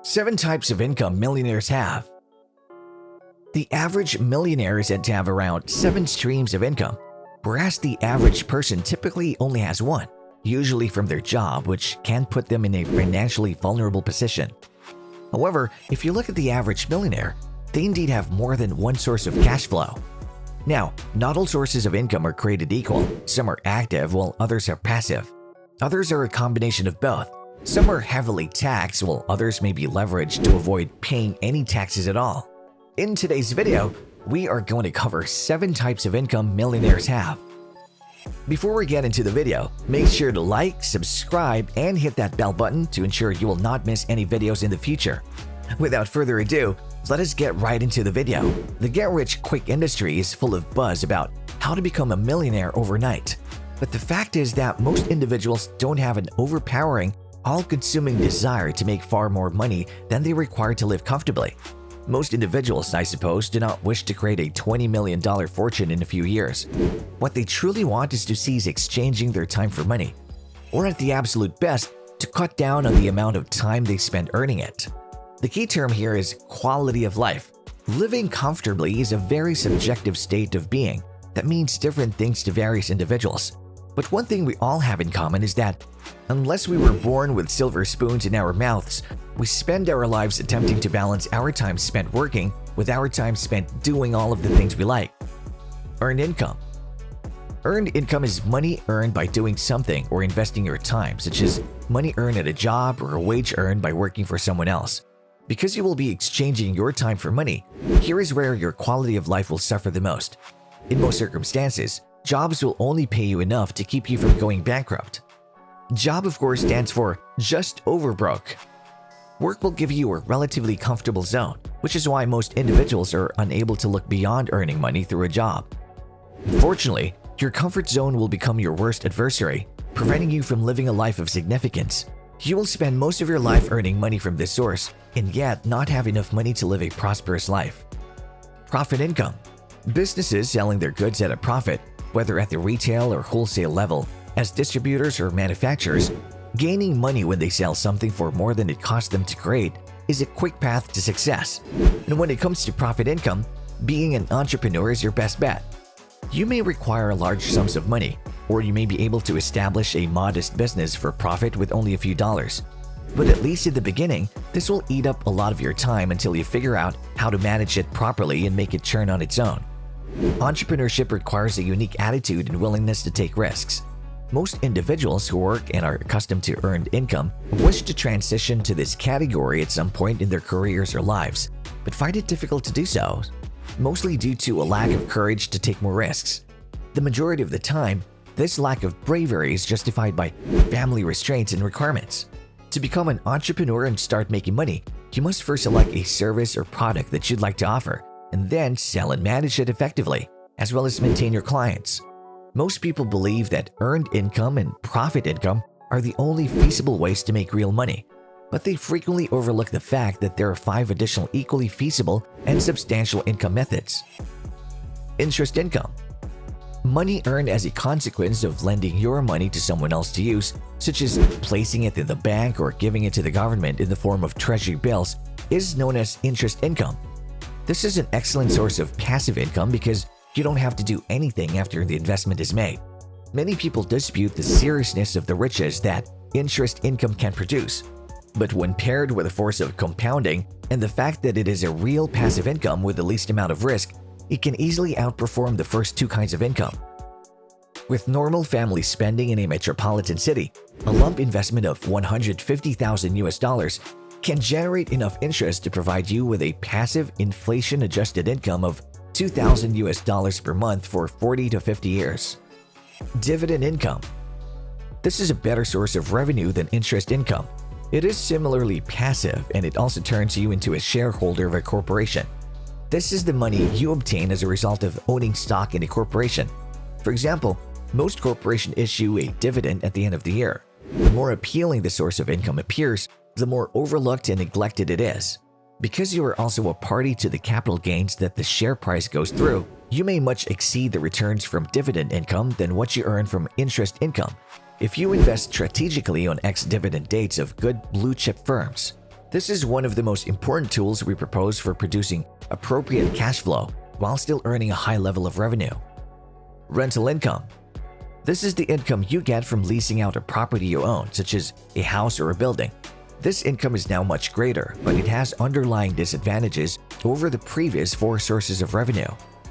7 types of income millionaires have. The average millionaire is said to have around 7 streams of income, whereas the average person typically only has one, usually from their job, which can put them in a financially vulnerable position. However, if you look at the average millionaire, they indeed have more than one source of cash flow. Now, not all sources of income are created equal. Some are active while others are passive. Others are a combination of both. Some are heavily taxed while others may be leveraged to avoid paying any taxes at all. In today's video, we are going to cover 7 types of income millionaires have. Before we get into the video, make sure to like, subscribe, and hit that bell button to ensure you will not miss any videos in the future. Without further ado, let us get right into the video. The get-rich-quick industry is full of buzz about how to become a millionaire overnight. But the fact is that most individuals don't have an overpowering, all-consuming desire to make far more money than they require to live comfortably. Most individuals, I suppose, do not wish to create a $20 million fortune in a few years. What they truly want is to cease exchanging their time for money, or at the absolute best, to cut down on the amount of time they spend earning it. The key term here is quality of life. Living comfortably is a very subjective state of being that means different things to various individuals. But one thing we all have in common is that, unless we were born with silver spoons in our mouths, we spend our lives attempting to balance our time spent working with our time spent doing all of the things we like. Earned income. Earned income is money earned by doing something or investing your time, such as money earned at a job or a wage earned by working for someone else. Because you will be exchanging your time for money, here is where your quality of life will suffer the most. In most circumstances, jobs will only pay you enough to keep you from going bankrupt. Job, of course, stands for just over broke. Work will give you a relatively comfortable zone, which is why most individuals are unable to look beyond earning money through a job. Unfortunately, your comfort zone will become your worst adversary, preventing you from living a life of significance. You will spend most of your life earning money from this source, and yet not have enough money to live a prosperous life. Profit income. Businesses selling their goods at a profit, whether at the retail or wholesale level, as distributors or manufacturers, gaining money when they sell something for more than it cost them to create is a quick path to success. And when it comes to profit income, being an entrepreneur is your best bet. You may require large sums of money, or you may be able to establish a modest business for profit with only a few dollars. But at least in the beginning, this will eat up a lot of your time until you figure out how to manage it properly and make it churn on its own. Entrepreneurship requires a unique attitude and willingness to take risks. Most individuals who work and are accustomed to earned income wish to transition to this category at some point in their careers or lives, but find it difficult to do so, mostly due to a lack of courage to take more risks. The majority of the time, this lack of bravery is justified by family restraints and requirements. To become an entrepreneur and start making money, you must first select a service or product that you'd like to offer, and then sell and manage it effectively, as well as maintain your clients. Most people believe that earned income and profit income are the only feasible ways to make real money, but they frequently overlook the fact that there are 5 additional equally feasible and substantial income methods. Interest income. Money earned as a consequence of lending your money to someone else to use, such as placing it in the bank or giving it to the government in the form of treasury bills, is known as interest income. This is an excellent source of passive income because you don't have to do anything after the investment is made. Many people dispute the seriousness of the riches that interest income can produce. But when paired with the force of compounding and the fact that it is a real passive income with the least amount of risk, it can easily outperform the first 2 kinds of income. With normal family spending in a metropolitan city, a lump investment of $150,000 can generate enough interest to provide you with a passive inflation-adjusted income of $2,000 per month for 40 to 50 years. Dividend income. This is a better source of revenue than interest income. It is similarly passive, and it also turns you into a shareholder of a corporation. This is the money you obtain as a result of owning stock in a corporation. For example, most corporations issue a dividend at the end of the year. The more appealing the source of income appears, the more overlooked and neglected it is. Because you are also a party to the capital gains that the share price goes through, you may much exceed the returns from dividend income than what you earn from interest income. If you invest strategically on ex-dividend dates of good blue-chip firms, This is one of the most important tools we propose for producing appropriate cash flow while still earning a high level of revenue. Rental income. This is the income you get from leasing out a property you own, such as a house or a building. This income is now much greater, but it has underlying disadvantages over the previous 4 sources of revenue.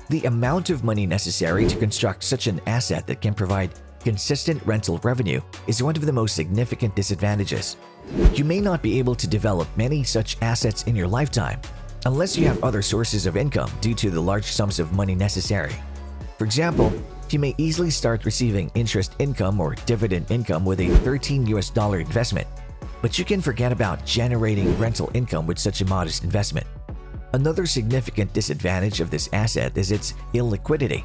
The amount of money necessary to construct such an asset that can provide consistent rental revenue is one of the most significant disadvantages. You may not be able to develop many such assets in your lifetime unless you have other sources of income due to the large sums of money necessary. For example, you may easily start receiving interest income or dividend income with a $13 investment, but you can forget about generating rental income with such a modest investment. Another significant disadvantage of this asset is its illiquidity.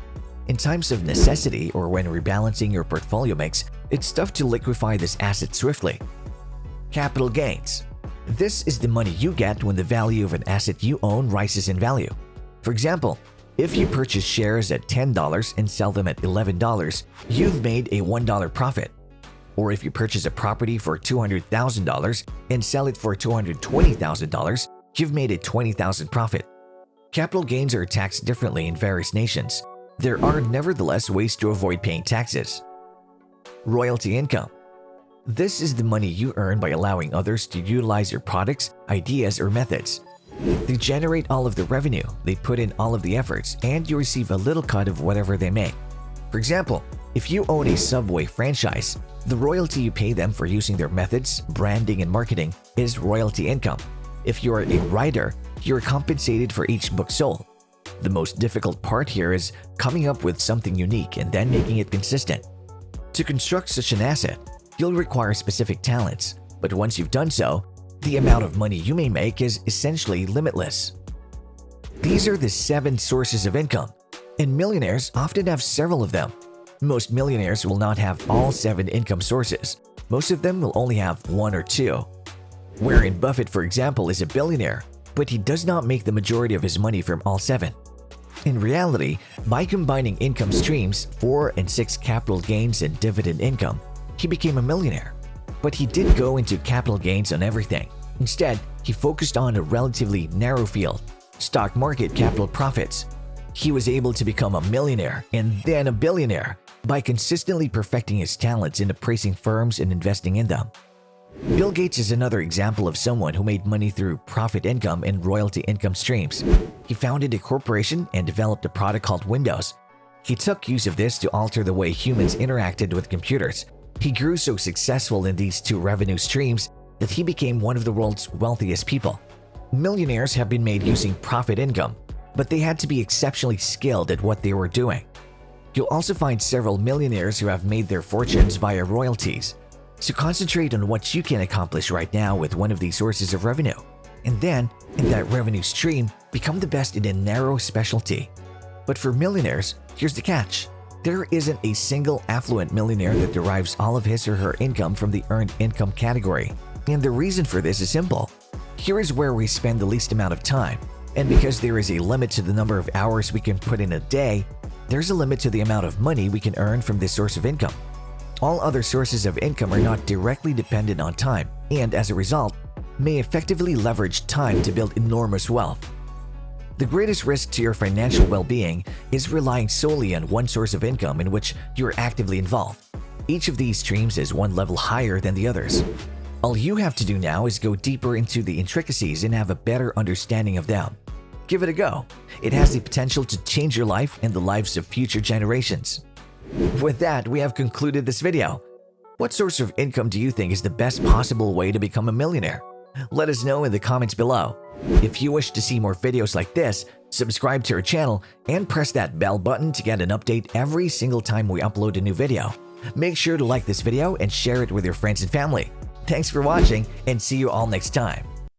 In times of necessity or when rebalancing your portfolio mix, it's tough to liquefy this asset swiftly. Capital gains. This is the money you get when the value of an asset you own rises in value. For example, if you purchase shares at $10 and sell them at $11, you've made a $1 profit. Or if you purchase a property for $200,000 and sell it for $220,000, you've made a $20,000 profit. Capital gains are taxed differently in various nations. There are nevertheless ways to avoid paying taxes. Royalty income. This is the money you earn by allowing others to utilize your products, ideas, or methods. They generate all of the revenue, they put in all of the efforts, and you receive a little cut of whatever they make. For example, if you own a Subway franchise, the royalty you pay them for using their methods, branding, and marketing is royalty income. If you are a writer, you're compensated for each book sold. The most difficult part here is coming up with something unique and then making it consistent. To construct such an asset, you'll require specific talents, but once you've done so, the amount of money you may make is essentially limitless. These are the 7 sources of income, and millionaires often have several of them. Most millionaires will not have all 7 income sources. Most of them will only have 1 or 2. Warren Buffett, for example, is a billionaire, but he does not make the majority of his money from all 7. In reality, by combining income streams, 4 and 6 capital gains and dividend income, he became a millionaire. But he did go into capital gains on everything. Instead, he focused on a relatively narrow field, stock market capital profits. He was able to become a millionaire and then a billionaire by consistently perfecting his talents in appraising firms and investing in them. Bill Gates is another example of someone who made money through profit income and royalty income streams. He founded a corporation and developed a product called Windows. He took use of this to alter the way humans interacted with computers. He grew so successful in these 2 revenue streams that he became one of the world's wealthiest people. Millionaires have been made using profit income, but they had to be exceptionally skilled at what they were doing. You'll also find several millionaires who have made their fortunes via royalties. So concentrate on what you can accomplish right now with one of these sources of revenue. And then, in that revenue stream, become the best in a narrow specialty. But for millionaires, here's the catch. There isn't a single affluent millionaire that derives all of his or her income from the earned income category. And the reason for this is simple. Here is where we spend the least amount of time. And because there is a limit to the number of hours we can put in a day, there's a limit to the amount of money we can earn from this source of income. All other sources of income are not directly dependent on time, and as a result, may effectively leverage time to build enormous wealth. The greatest risk to your financial well-being is relying solely on one source of income in which you are actively involved. Each of these streams is one level higher than the others. All you have to do now is go deeper into the intricacies and have a better understanding of them. Give it a go. It has the potential to change your life and the lives of future generations. With that, we have concluded this video. What source of income do you think is the best possible way to become a millionaire? Let us know in the comments below. If you wish to see more videos like this, subscribe to our channel and press that bell button to get an update every single time we upload a new video. Make sure to like this video and share it with your friends and family. Thanks for watching and see you all next time.